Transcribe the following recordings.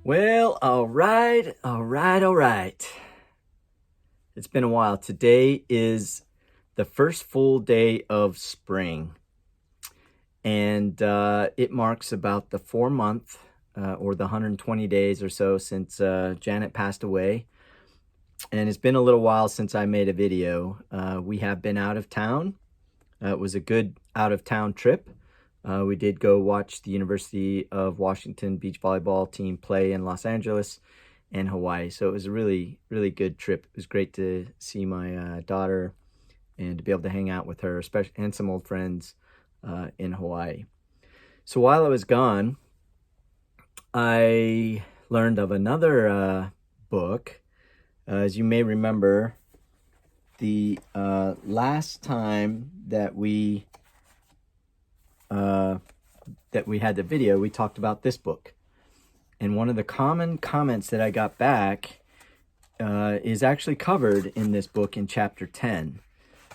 Well, all right. It's been a while. Today is the first full day of spring, and it marks about the 4-month or the 120 days or so since Janette passed away. And it's been a little while since I made a video. We have been out of town. It was a good out-of-town trip. We did go watch the University of Washington beach volleyball team play in Los Angeles and Hawaii. So it was a really, really good trip. It was great to see my daughter and to be able to hang out with her, especially, and some old friends in Hawaii. So while I was gone, I learned of another book. As you may remember, the last time that we had the video, we talked about this book. And one of the common comments that I got back is actually covered in this book in chapter 10.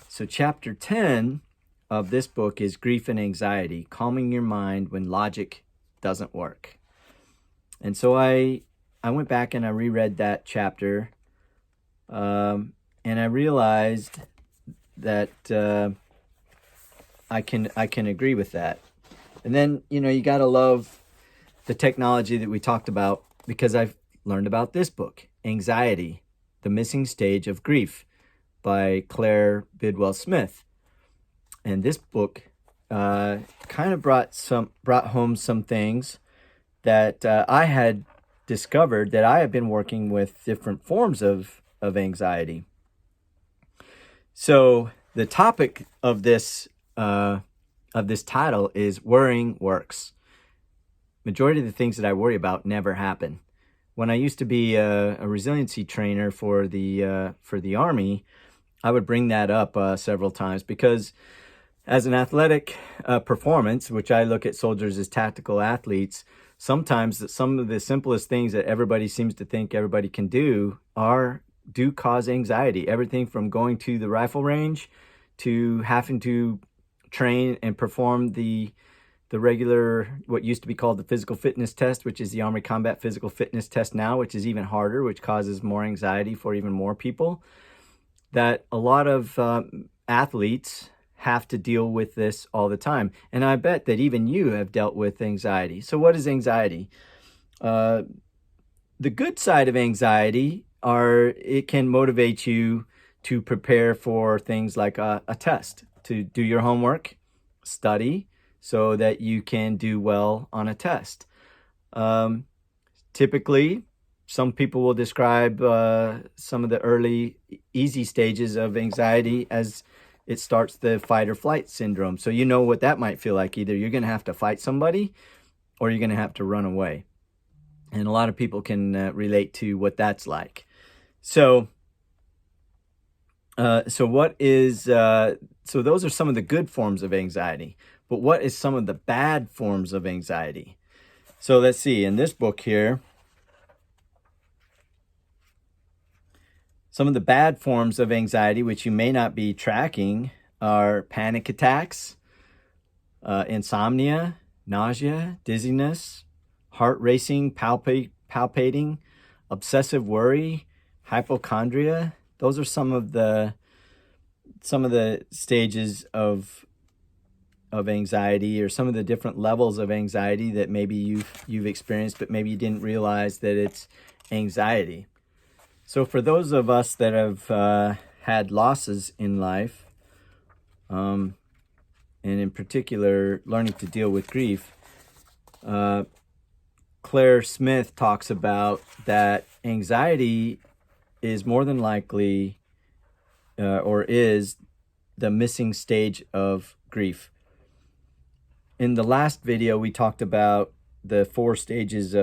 So chapter 10 of this book is Grief and Anxiety, Calming Your Mind When Logic Doesn't Work. And so I went back and I reread that chapter, and I realized that I can agree with that. And then, you got to love the technology that we talked about, because I've learned about this book, Anxiety, The Missing Stage of Grief by Claire Bidwell Smith. And this book kind of brought home some things that I had discovered, that I have been working with different forms of anxiety. So the topic of this title is Worrying Works. Majority of the things that I worry about never happen. When I used to be a resiliency trainer for the Army, I would bring that up several times, because as an athletic performance, which I look at soldiers as tactical athletes, sometimes some of the simplest things that everybody seems to think everybody can do cause anxiety. Everything from going to the rifle range to having to train and perform the regular, what used to be called the physical fitness test, which is the Army Combat Physical Fitness Test now, which is even harder, which causes more anxiety for even more people. That a lot of athletes have to deal with this all the time. And I bet that even you have dealt with anxiety. So what is anxiety? The good side of anxiety it can motivate you to prepare for things like a test, to do your homework, study, so that you can do well on a test. Typically, some people will describe some of the early easy stages of anxiety as it starts the fight or flight syndrome. So you know what that might feel like. Either you're going to have to fight somebody or you're going to have to run away. And a lot of people can relate to what that's like. So those are some of the good forms of anxiety. But what is some of the bad forms of anxiety? So let's see, in this book here, some of the bad forms of anxiety, which you may not be tracking, are panic attacks, insomnia, nausea, dizziness, heart racing, palpating, obsessive worry, hypochondria. Those are some of the stages of anxiety, or some of the different levels of anxiety that maybe you've experienced, but maybe you didn't realize that it's anxiety. So for those of us that have had losses in life, and in particular learning to deal with grief, Claire Smith talks about that anxiety is more than likely or is the missing stage of grief. In the last video, we talked about the 5 stages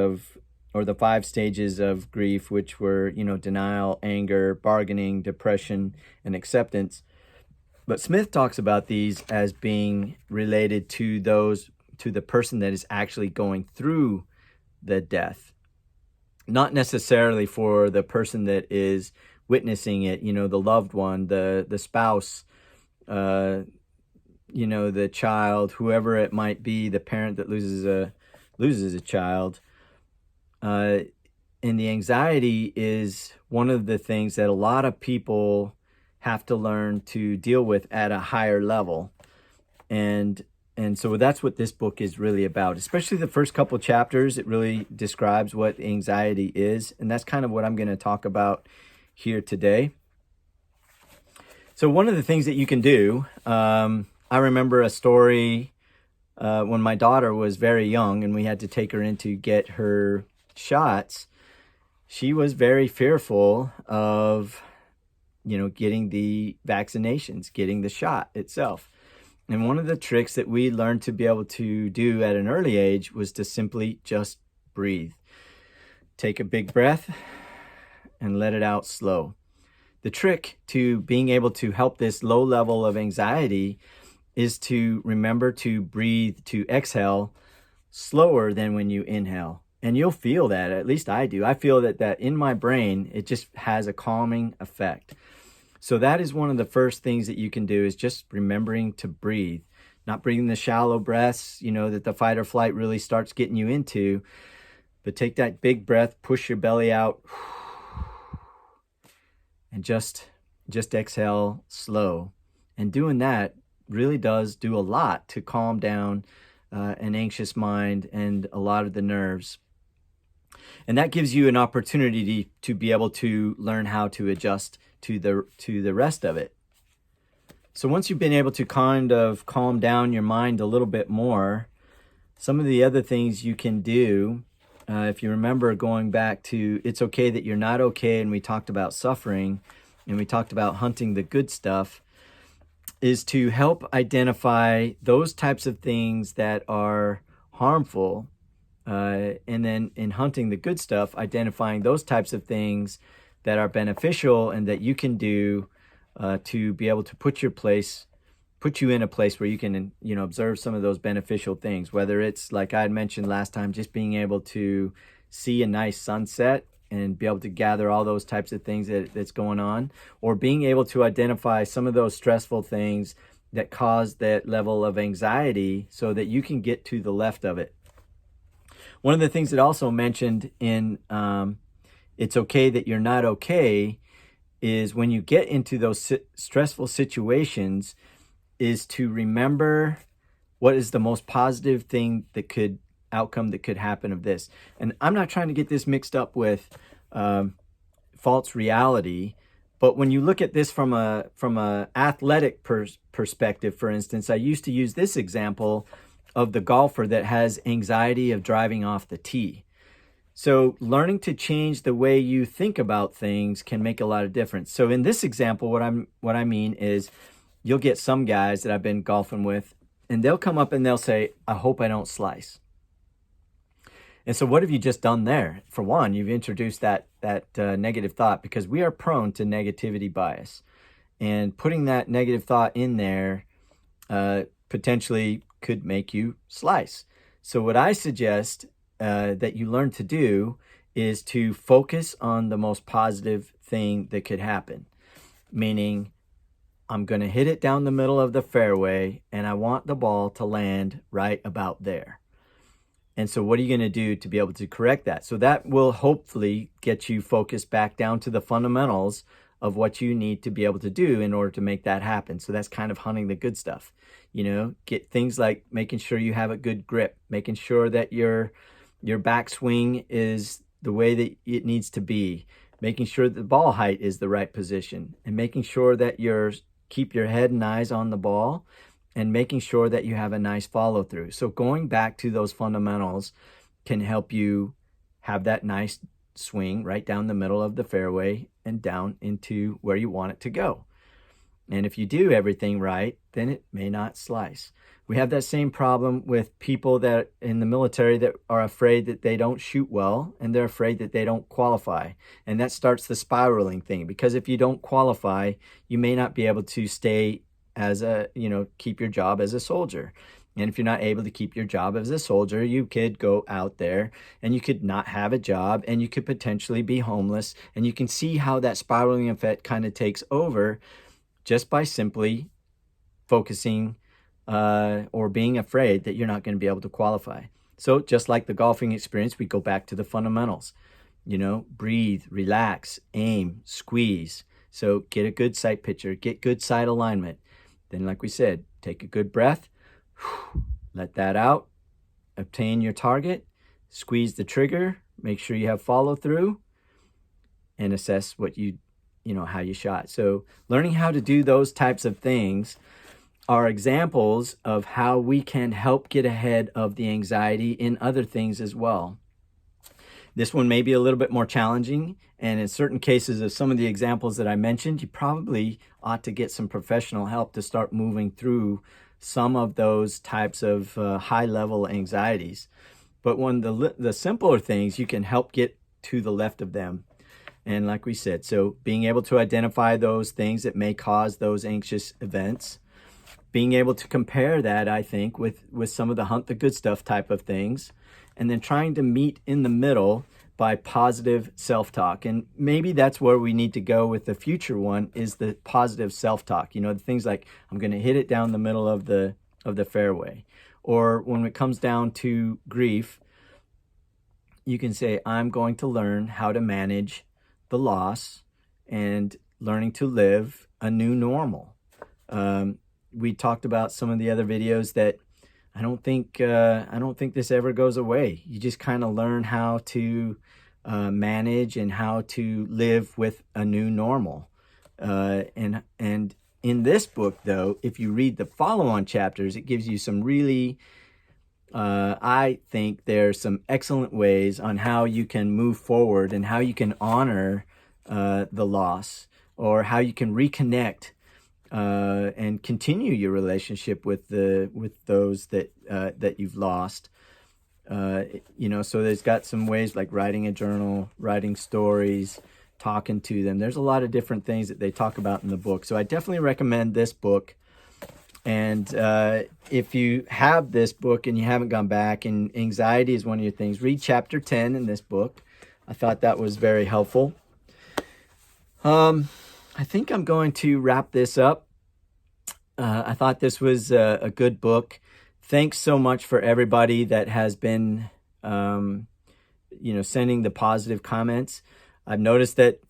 of grief, which were, denial, anger, bargaining, depression, and acceptance. But Smith talks about these as being related to the person that is actually going through the death. Not necessarily for the person that is witnessing it, the loved one, the spouse, the child, whoever it might be, the parent that loses a child. And the anxiety is one of the things that a lot of people have to learn to deal with at a higher level. And so that's what this book is really about, especially the first couple chapters. It really describes what anxiety is. And that's kind of what I'm going to talk about here today. So one of the things that you can do, I remember a story when my daughter was very young and we had to take her in to get her shots. She was very fearful of, getting the vaccinations, getting the shot itself. And one of the tricks that we learned to be able to do at an early age was to simply just breathe. Take a big breath and let it out slow. The trick to being able to help this low level of anxiety is to remember to breathe, to exhale slower than when you inhale. And you'll feel that, at least I do. I feel that in my brain, it just has a calming effect. So that is one of the first things that you can do, is just remembering to breathe, not breathing the shallow breaths, that the fight or flight really starts getting you into, but take that big breath, push your belly out, and just exhale slow. And doing that really does do a lot to calm down an anxious mind and a lot of the nerves. And that gives you an opportunity to be able to learn how to adjust to the rest of it. So once you've been able to kind of calm down your mind a little bit more, some of the other things you can do, if you remember going back to It's Okay That You're Not Okay, and we talked about suffering, and we talked about hunting the good stuff, is to help identify those types of things that are harmful, and then in hunting the good stuff, identifying those types of things that are beneficial and that you can do to be able to put you in a place where you can, observe some of those beneficial things, whether it's, like I had mentioned last time, just being able to see a nice sunset and be able to gather all those types of things that's going on, or being able to identify some of those stressful things that cause that level of anxiety so that you can get to the left of it. One of the things that also mentioned in It's Okay That You're Not Okay is when you get into those stressful situations, is to remember what is the most positive thing outcome that could happen of this. And I'm not trying to get this mixed up with false reality, but when you look at this from a athletic perspective, for instance, I used to use this example of the golfer that has anxiety of driving off the tee. So learning to change the way you think about things can make a lot of difference. So in this example, what I mean is, you'll get some guys that I've been golfing with, and they'll come up and they'll say, I hope I don't slice. And so what have you just done there? For one, you've introduced that negative thought, because we are prone to negativity bias. And putting that negative thought in there potentially could make you slice. So what I suggest that you learn to do is to focus on the most positive thing that could happen. Meaning, I'm going to hit it down the middle of the fairway, and I want the ball to land right about there. And so what are you going to do to be able to correct that? So that will hopefully get you focused back down to the fundamentals of what you need to be able to do in order to make that happen. So that's kind of hunting the good stuff. Get things like making sure you have a good grip, making sure that your backswing is the way that it needs to be, making sure that the ball height is the right position, and making sure that keep your head and eyes on the ball, and making sure that you have a nice follow through. So going back to those fundamentals can help you have that nice swing right down the middle of the fairway and down into where you want it to go. And if you do everything right, then it may not slice. We have that same problem with people that in the military that are afraid that they don't shoot well, and they're afraid that they don't qualify. And that starts the spiraling thing, because if you don't qualify, you may not be able to stay keep your job as a soldier. And if you're not able to keep your job as a soldier, you could go out there and you could not have a job, and you could potentially be homeless. And you can see how that spiraling effect kind of takes over just by simply focusing or being afraid that you're not going to be able to qualify. So just like the golfing experience, we go back to the fundamentals. You know, breathe, relax, aim, squeeze. So get a good sight picture, get good sight alignment. Then, like we said, take a good breath, let that out, obtain your target, squeeze the trigger, make sure you have follow through, and assess what how you shot. So learning how to do those types of things are examples of how we can help get ahead of the anxiety in other things as well. This one may be a little bit more challenging, and in certain cases of some of the examples that I mentioned, you probably ought to get some professional help to start moving through some of those types of high-level anxieties. But one the simpler things, you can help get to the left of them. And like we said, so being able to identify those things that may cause those anxious events, being able to compare that, I think, with some of the hunt the good stuff type of things, and then trying to meet in the middle by positive self-talk. And maybe that's where we need to go with the future one, is the positive self-talk. You know, the things like, I'm going to hit it down the middle of the fairway. Or when it comes down to grief, you can say, I'm going to learn how to manage the loss and learning to live a new normal. We talked about some of the other videos that I don't think this ever goes away. You just kind of learn how to manage and how to live with a new normal. And in this book, though, if you read the follow-on chapters, it gives you some really, I think there's some excellent ways on how you can move forward and how you can honor the loss, or how you can reconnect and continue your relationship with those that you've lost. So there's got some ways like writing a journal, writing stories, talking to them. There's a lot of different things that they talk about in the book. So I definitely recommend this book. And if you have this book and you haven't gone back, and anxiety is one of your things, read chapter 10 in this book. I thought that was very helpful. I think I'm going to wrap this up. I thought this was a good book. Thanks so much for everybody that has been, sending the positive comments. I've noticed that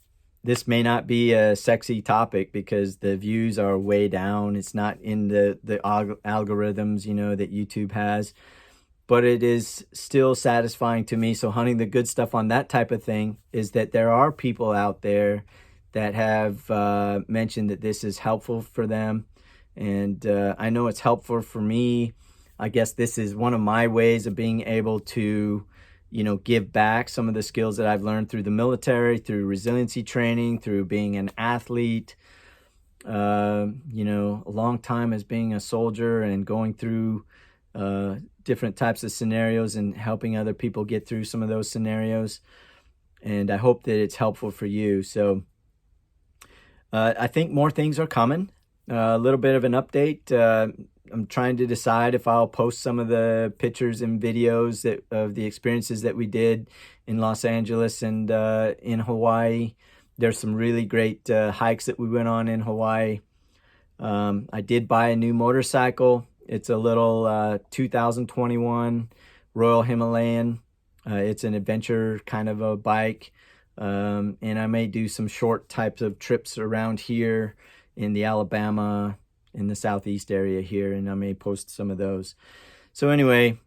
this may not be a sexy topic because the views are way down. It's not in the algorithms, that YouTube has, but it is still satisfying to me. So hunting the good stuff on that type of thing is that there are people out there that have mentioned that this is helpful for them. And I know it's helpful for me. I guess this is one of my ways of being able to, give back some of the skills that I've learned through the military, through resiliency training, through being an athlete, a long time as being a soldier and going through different types of scenarios and helping other people get through some of those scenarios. And I hope that it's helpful for you. So I think more things are coming. A little bit of an update. I'm trying to decide if I'll post some of the pictures and videos of the experiences that we did in Los Angeles and in Hawaii. There's some really great hikes that we went on in Hawaii. I did buy a new motorcycle. It's a little 2021 Royal Himalayan. It's an adventure kind of a bike. And I may do some short types of trips around here in the Alabama, in the southeast area here, and I may post some of those. So anyway,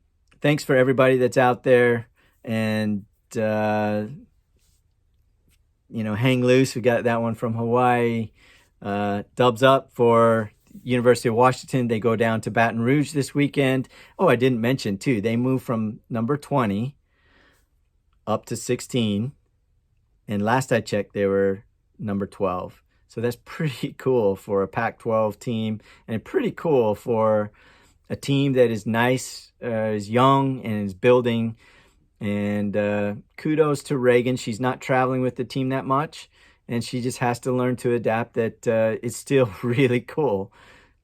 thanks for everybody that's out there, and hang loose. We got that one from Hawaii. Dubs up for University of Washington. They go down to Baton Rouge this weekend. Oh, I didn't mention too, they moved from number 20 up to 16, and last I checked they were number 12. So that's pretty cool for a Pac-12 team, and pretty cool for a team that is nice, is young, and is building. And kudos to Reagan. She's not traveling with the team that much, and she just has to learn to adapt that it's still really cool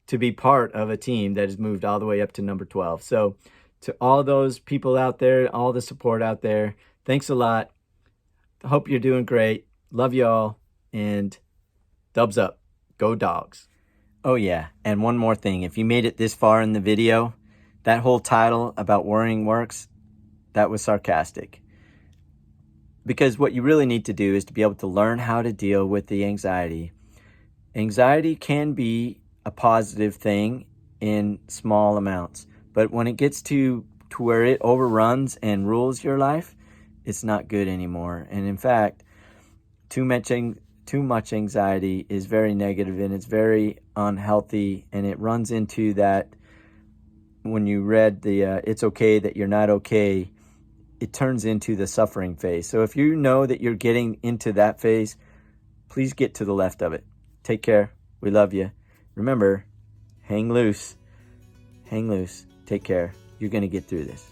to be part of a team that has moved all the way up to number 12. So to all those people out there, all the support out there, thanks a lot. Hope you're doing great. Love y'all, and dubs up. Go Dogs. Oh yeah, and one more thing. If you made it this far in the video, that whole title about worrying works, that was sarcastic. Because what you really need to do is to be able to learn how to deal with the anxiety. Anxiety can be a positive thing in small amounts, but when it gets to where it overruns and rules your life, it's not good anymore. And in fact, too much anxiety is very negative, and it's very unhealthy, and it runs into that. When you read the it's okay that you're not okay, it turns into the suffering phase. So if you know that you're getting into that phase, please get to the left of it. Take care. We love you. Remember, hang loose. Hang loose. Take care. You're going to get through this.